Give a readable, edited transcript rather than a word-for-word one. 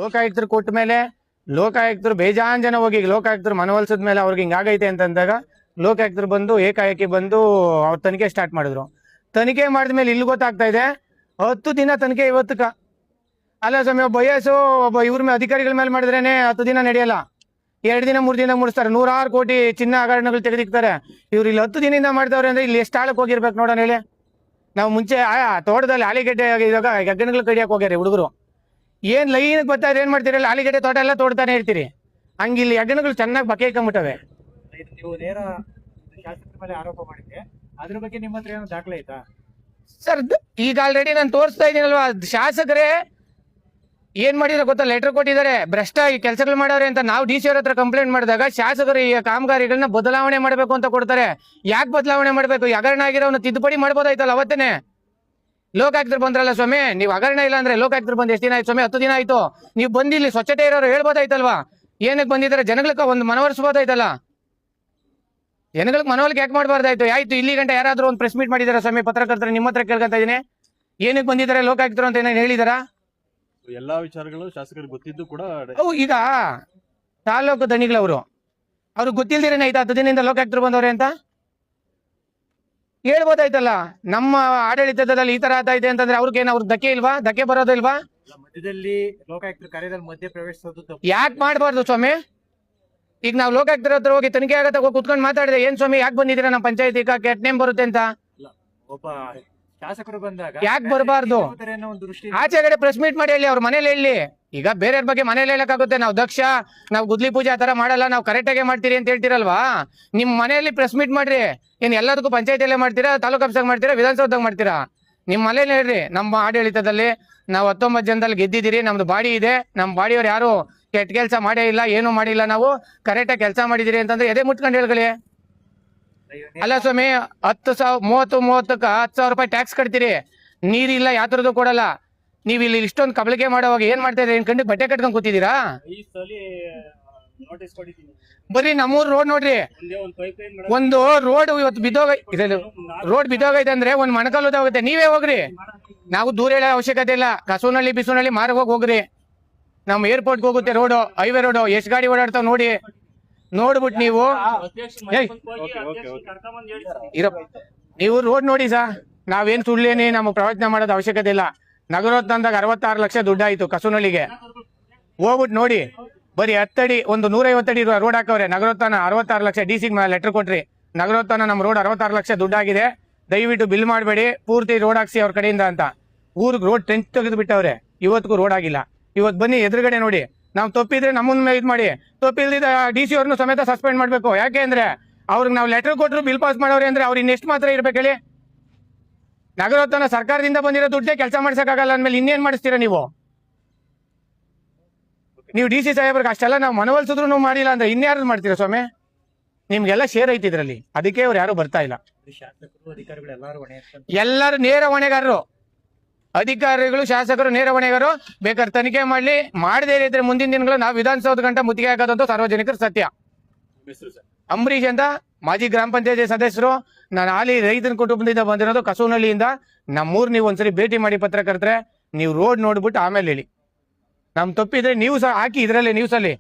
ಲೋಕಾಯುಕ್ತರು ಕೊಟ್ಟ ಮೇಲೆ ಲೋಕಾಯುಕ್ತರು ಬೇಜಾನ್ ಜನ ಹೋಗಿ ಲೋಕಾಯುಕ್ತರು ಮನವೊಲಿಸಿದ ಮೇಲೆ ಅವ್ರಿಗೆ ಹಿಂಗಾಗೈತೆ ಅಂತಂದಾಗ ಲೋಕಾಯುಕ್ತರು ಬಂದು ಏಕಾಏಕಿ ಬಂದು ಅವ್ರ ತನಿಖೆ ಸ್ಟಾರ್ಟ್ ಮಾಡಿದ್ರು. ತನಿಖೆ ಮಾಡಿದ್ಮೇಲೆ ಇಲ್ಲಿ ಗೊತ್ತಾಗ್ತಾ ಇದೆ 10 ದಿನ ತನಿಖೆ ಇವತ್ತಕ್ಕ ಅಲ್ಲ ಸ್ವಾಮಿ. ಒಬ್ಬ ವಯಸ್ಸು ಒಬ್ಬ ಇವ್ರ ಮೇಲೆ ಅಧಿಕಾರಿಗಳ ಮೇಲೆ ಮಾಡಿದ್ರೇನೆ 10 ದಿನ ನಡೆಯಲ್ಲ, 2 ದಿನ 3 ದಿನ ಮುಡಿಸ್ತಾರೆ. 100 ಕೋಟಿ ಚಿನ್ನ ಹಗರಣಗಳು ತೆಗೆದಿಕ್ತಾರೆ. ಇವ್ರು ಇಲ್ಲಿ 10 ದಿನದಿಂದ ಮಾಡ್ತಾವ್ರೆ ಅಂದ್ರೆ ಇಲ್ಲಿ ಎಷ್ಟು ಆಳಕ್ಕೆ ಹೋಗಿರ್ಬೇಕು ನೋಡೋಣ ಹೇಳಿ. ನಾವು ಮುಂಚೆ ತೋಟದಲ್ಲಿ ಆಲಿಗೆಡ್ಡೆ ಇದ್ದಾಗ ಹೆಗ್ಗಣಗಳು ಕಡಿಯಕ್ಕೆ ಹೋಗ್ಯಾರಿ ಹುಡುಗರು. ಏನ್ ಲೈನ್ ಬರ್ತಾರೆ ಏನ್ ಮಾಡ್ತೀರಲ್ಲ, ಆಲಿಗೆಡ್ಡೆ ತೋಟ ಎಲ್ಲ ತೋಡ್ತಾನೆ ಇರ್ತೀರಿ. ಹಂಗೆ ಇಲ್ಲಿ ಹೆಗ್ಗಣಗಳು ಚೆನ್ನಾಗಿ ಬಕೆ ಇಕ್ಕೊಂಬಿಟ್ಟವೆ. ನೀವು ನೇರ ಶಾಸಕರ ಮೇಲೆ ಆರೋಪ ಮಾಡಿದ್ದೆ, ಅದ್ರ ಬಗ್ಗೆ ನಿಮ್ಮ ಹತ್ರ ಏನೋ ದಾಖಲೆ ಐತಾ ಸರ್? ಈಗ ಆಲ್ರೆಡಿ ನಾನು ತೋರಿಸ್ತಾ ಇದ್ದೀನಲ್ವಾ, ಶಾಸಕರೇ ಏನ್ ಮಾಡಿದ್ರೆ ಗೊತ್ತಾ, ಲೆಟರ್ ಕೊಟ್ಟಿದ್ದಾರೆ ಭ್ರಷ್ಟ ಈ ಕೆಲಸಗಳು ಮಾಡವ್ರೆ ಅಂತ. ನಾವು ಡಿ ಸಿ ಅವ್ರ ಹತ್ರ ಕಂಪ್ಲೇಂಟ್ ಮಾಡಿದಾಗ ಶಾಸಕರು ಈ ಕಾಮಗಾರಿಗಳನ್ನ ಬದಲಾವಣೆ ಮಾಡಬೇಕು ಅಂತ ಕೊಡ್ತಾರೆ. ಯಾಕೆ ಬದಲಾವಣೆ ಮಾಡಬೇಕು? ಹಗರಣ ಆಗಿರೋನು ತಿದ್ದುಪಡಿ ಮಾಡ್ಬೋದಾಯ್ತಲ್ಲ ಅವತ್ತೇನೆ. ಲೋಕಾಯುಕ್ತರು ಬಂದ್ರಲ್ಲ ಸ್ವಾಮಿ, ನೀವು ಹಗರಣ ಇಲ್ಲ ಅಂದ್ರೆ ಲೋಕಾಯುಕ್ತರು ಬಂದು ಎಷ್ಟು ದಿನ ಆಯ್ತು ಸ್ವಾಮಿ? 10 ದಿನ ಆಯ್ತು. ನೀವು ಬಂದಿಲ್ಲಿ ಸ್ವಚ್ಛತೆ ಇರೋರು ಹೇಳ್ಬೋದಾಯ್ತಲ್ವಾ? ಏನಕ್ಕೆ ಬಂದಿದ್ದಾರೆ? ಜನಗಳಿಗೆ ಒಂದು ಮನವರಿಸಬಹುದಾಯ್ತಲ್ಲ. ಜನಗಳಿಗೆ ಮನವೊಲಿಕೆ ಯಾಕೆ ಮಾಡಬಾರ್ದಾಯ್ತು? ಆಯ್ತು, ಇಲ್ಲಿ ಗಂಟೆ ಯಾರಾದ್ರೂ ಒಂದು ಪ್ರೆಸ್ ಮೀಟ್ ಮಾಡಿದಾರ ಸ್ವಾಮಿ? ಪತ್ರಕರ್ತರು ನಿಮ್ಮ ಹತ್ರ ಕೇಳ್ಕೊಂತ ಇದೀನಿ, ಏನಕ್ಕೆ ಬಂದಿದ್ದಾರೆ ಲೋಕಾಯುಕ್ತರು ಅಂತ ಏನೇನು ಹೇಳಿದಾರಾ? ಎಲ್ಲಾ ವಿಚಾರಗಳು ಶಾಸಕರಿಗೆ ಗೊತ್ತಿದ್ದು ಕೂಡ ಈಗ ತಾಲೂಕು ದಣಿಗಳವರು ಅವ್ರಿಗೆ ಗೊತ್ತಿಲ್ದಿರೇನೆ ಆಯ್ತಾ 10 ದಿನದಿಂದ ಲೋಕಾಯುಕ್ತರು ಬಂದವ್ರೆ ಅಂತ ಹೇಳ್ಬೋದಾಯ್ತಲ್ಲ. ನಮ್ಮ ಆಡಳಿತದಲ್ಲಿ ಈ ತರ ಆಗ್ತಾ ಇದೆ ಅಂತಂದ್ರೆ ಅವ್ರಿಗೇನು ಅವ್ರಿಗೆ ಧಕ್ಕೆ ಇಲ್ವಾ? ಧಕ್ಕೆ ಬರೋದಿಲ್ವಾ? ಮಧ್ಯದಲ್ಲಿ ಲೋಕಾಯುಕ್ತರ ಕಾರ್ಯದಲ್ಲಿ ಮಧ್ಯ ಪ್ರವೇಶಿಸೋದು ಯಾಕೆ ಮಾಡಬಾರ್ದು ಸ್ವಾಮಿ? ಈಗ ನಾವು ಲೋಕಾಯುಕ್ತರ ಹತ್ರ ಹೋಗಿ ತನಿಖೆ ಆಗತ್ತ ಹೋಗಿ ಕುತ್ಕೊಂಡು ಮಾತಾಡಿದೆ, ಏನ್ ಸ್ವಾಮಿ ಯಾಕೆ ಬಂದಿದ್ದೀರಾ ನಮ್ಮ ಪಂಚಾಯತಿ ಕೆಟ್ಟ ನೇಮ್ ಬರುತ್ತೆ ಅಂತ. ಒಬ್ಬ ಶಾಸಕರು ಬಂದಾಗ ಯಾಕೆ ಬರಬಾರ್ದು? ಆಚೆಗಡೆ ಪ್ರೆಸ್ ಮೀಟ್ ಮಾಡಿ ಹೇಳಿ, ಅವ್ರ ಮನೇಲಿ ಹೇಳಿ. ಈಗ ಬೇರೆಯವ್ರ ಬಗ್ಗೆ ಮನೇಲಿ ಹೇಳಕ್ಕಾಗುತ್ತೆ? ನಾವು ದಕ್ಷ, ನಾವು ಗುದ್ಲಿ ಪೂಜೆ ಆ ತರ ಮಾಡಲ್ಲ, ನಾವು ಕರೆಕ್ಟ್ ಆಗಿ ಮಾಡ್ತೀರಿ ಅಂತ ಹೇಳ್ತಿರಲ್ವಾ? ನಿಮ್ ಮನೆಯಲ್ಲಿ ಪ್ರೆಸ್ ಮೀಟ್ ಮಾಡ್ರಿ. ಏನ್ ಎಲ್ಲದಕ್ಕೂ ಪಂಚಾಯತಿಯಲ್ಲೇ ಮಾಡ್ತೀರಾ, ತಾಲೂಕು ಆಫೀಸಾಗ ಮಾಡ್ತೀರಾ, ವಿಧಾನಸೌಧದಾಗ ಮಾಡ್ತೀರಾ? ನಿಮ್ ಮನೇಲಿ ಹೇಳ್ರಿ, ನಮ್ಮ ಆಡಳಿತದಲ್ಲಿ ನಾವು 19 ಜನದಲ್ಲಿ ಗೆದ್ದಿದ್ದೀರಿ, ನಮ್ದು ಬಾಡಿ ಇದೆ, ನಮ್ಮ ಬಾಡಿಯವ್ರು ಯಾರು ಕೆಟ್ಟ ಕೆಲಸ ಮಾಡೇ ಇಲ್ಲ, ಏನು ಮಾಡಿಲ್ಲ, ನಾವು ಕರೆಕ್ಟಾಗಿ ಕೆಲಸ ಮಾಡಿದಿರಿ ಅಂತಂದ್ರೆ ಎದೆ ಮುಟ್ಕೊಂಡು ಹೇಳ್ಕೊಳ್ಳಿ. ಅಲ್ಲ ಸ್ವಾಮಿ, 30,000 10,000 ರೂಪಾಯಿ ಟ್ಯಾಕ್ಸ್ ಕಟ್ತೀರಿ, ನೀರಿಲ್ಲ, ಯಾತ್ರದ್ದು ಕೊಡಲ್ಲ. ನೀವ್ ಇಲ್ಲಿ ಇಷ್ಟೊಂದು ಕಬಳಿಕೆ ಮಾಡೋವಾಗ ಏನ್ ಮಾಡ್ತಾ ಇದ್ರಿ? ಕಣ್ಣಿಗೆ ಬಟ್ಟೆ ಕಟ್ಕೊಂಡ್ ಕೂತಿದ್ದೀರಾ? ಬರೀ ನಮ್ಮೂರ್ ರೋಡ್ ನೋಡ್ರಿ, ಒಂದು ರೋಡ್ ಇವತ್ತು ರೋಡ್ ಬಿದ್ದೋಗೈತೆ ಅಂದ್ರೆ ಒಂದ್ ಮಣಕಲ್ ಹೋಗುತ್ತೆ. ನೀವೇ ಹೋಗ್ರಿ, ನಾವು ದೂರ ಹೇಳೋ ಅವಶ್ಯಕತೆ ಇಲ್ಲ. ಕಸೂನಳ್ಳಿ ಬಿಸೂನಳ್ಳಿ ಮಾರ್ಗೋಗಿ ಹೋಗ್ರಿ. ನಮ್ ಏರ್ಪೋರ್ಟ್ಗೆ ಹೋಗುತ್ತೆ ರೋಡ್, ಹೈವೇ ರೋಡ್, ಎಷ್ಟು ಗಾಡಿ ಓಡಾಡ್ತಾವ್ ನೋಡಿ. ನೋಡ್ಬಿಟ್ಟು ನೀವು ರೋಡ್ ನೋಡಿ ಸಾ. ನಾವೇನ್ ಸುಳ್ಳಿನಿ ನಮ್ಮ ಪ್ರವಚನ ಮಾಡೋದು ಅವಶ್ಯಕತೆ ಇಲ್ಲ. ನಗರೋತ್ನಂದಾಗ 66 ಲಕ್ಷ ದುಡ್ಡಾಯ್ತು ಕಸೂನಳ್ಳಿಗೆ. ಹೋಗ್ಬಿಟ್ಟು ನೋಡಿ, ಬರೀ 10 ಅಡಿ ಒಂದು 150 ಅಡಿ ರೋಡ್ ಹಾಕವ್ರೆ. ನಗರೋತ್ಥಾನ 66 ಲಕ್ಷ ಡಿ ಸಿ ಲೆಟರ್ ಕೊಟ್ರಿ. ನಗರೋತ್ಥಾನ ನಮ್ಮ ರೋಡ್ 66 ಲಕ್ಷ ದುಡ್ಡಾಗಿದೆ, ದಯವಿಟ್ಟು ಬಿಲ್ ಮಾಡಬೇಡಿ, ಪೂರ್ತಿ ರೋಡ್ ಹಾಕ್ಸಿ ಅವ್ರ ಕಡೆಯಿಂದ ಅಂತ. ಊರಿಗೆ ರೋಡ್ ಟೆಂಚ್ ತೆಗೆದು ಬಿಟ್ಟವ್ರೆ, ಇವತ್ತಿಗೂ ರೋಡ್ ಆಗಿಲ್ಲ. ಇವತ್ತು ಬನ್ನಿ ಎದುರುಗಡೆ ನೋಡಿ, ನಾವು ತಪ್ಪಿದ್ರೆ ನಮ್ಮನ್ನ ಇದು ಮಾಡಿ, ತಪ್ಪಿಲ್ದಿದ್ದ ಡಿ ಸಿ ಅವ್ರನ್ನು ಸಮೇತ ಸಸ್ಪೆಂಡ್ ಮಾಡ್ಬೇಕು. ಯಾಕೆ ಅಂದ್ರೆ ಅವ್ರಿಗೆ ನಾವು ಲೆಟರ್ ಕೊಟ್ಟರು ಬಿಲ್ ಪಾಸ್ ಮಾಡವ್ರೆ ಅಂದ್ರೆ ಅವ್ರು ಇನ್ನೆಷ್ಟು ಮಾತ್ರ ಇರ್ಬೇಕು ಹೇಳಿ? ನಗರೋತ್ಥಾನ ಸರ್ಕಾರದಿಂದ ಬಂದಿರೋ ದುಡ್ಡೇ ಕೆಲಸ ಮಾಡ್ಸಕ್ಕಾಗಲ್ಲ ಅಂದ್ಮೇಲೆ ಇನ್ನೇನ್ ಮಾಡಿಸ್ತೀರಾ ನೀವು? ನೀವು ಡಿ ಸಿ ಸಾಹೇಬ್ರಿಗೆ ಅಷ್ಟೆಲ್ಲ ನಾವು ಮನವೊಲಿಸಿದ್ರು ಮಾಡಿಲ್ಲ ಅಂದ್ರೆ ಇನ್ಯಾರು ಮಾಡ್ತೀರಾ ಸ್ವಾಮಿ? ನಿಮ್ಗೆಲ್ಲ ಶೇರ್ ಐತಿ ಇದ್ರಲ್ಲಿ, ಅದಕ್ಕೆ ಅವ್ರು ಯಾರು ಬರ್ತಾ ಇಲ್ಲ. ಎಲ್ಲರೂ ನೇರ ಹೊಣೆಗಾರರು, ಅಧಿಕಾರಿಗಳು, ಶಾಸಕರು ನೇರ ಹೊಣೆಗಾರರು. ಬೇಕಾದ್ರೆ ತನಿಖೆ ಮಾಡ್ಲಿ, ಮಾಡದೇ ಇದ್ರೆ ಮುಂದಿನ ದಿನಗಳು ನಾವು ವಿಧಾನಸೌಧ ಗಂಟ ಮುತ್ತಿಗೆ ಹಾಕೋದಂತೂ ಸಾರ್ವಜನಿಕರ ಸತ್ಯ. ಅಂಬರೀಶ್ ಅಂತ ಮಾಜಿ ಗ್ರಾಮ ಪಂಚಾಯತಿ ಸದಸ್ಯರು, ನಾನು ಹಾಲಿ ರೈತನ ಕುಟುಂಬದಿಂದ ಬಂದಿರೋದು ಕಸೂನಹಳ್ಳಿಯಿಂದ. ನಮ್ಮೂರ್ ನೀವು ಒಂದ್ಸರಿ ಭೇಟಿ ಮಾಡಿ ಪತ್ರಕರ್ತರೆ, ನೀವು ರೋಡ್ ನೋಡ್ಬಿಟ್ಟು ಆಮೇಲೆ ಹೇಳಿ. ನಮ್ ತಪ್ಪಿದ್ರೆ ನೀವು ಸಹ ಹಾಕಿ ಇದ್ರಲ್ಲಿ ನ್ಯೂಸಲ್ಲಿ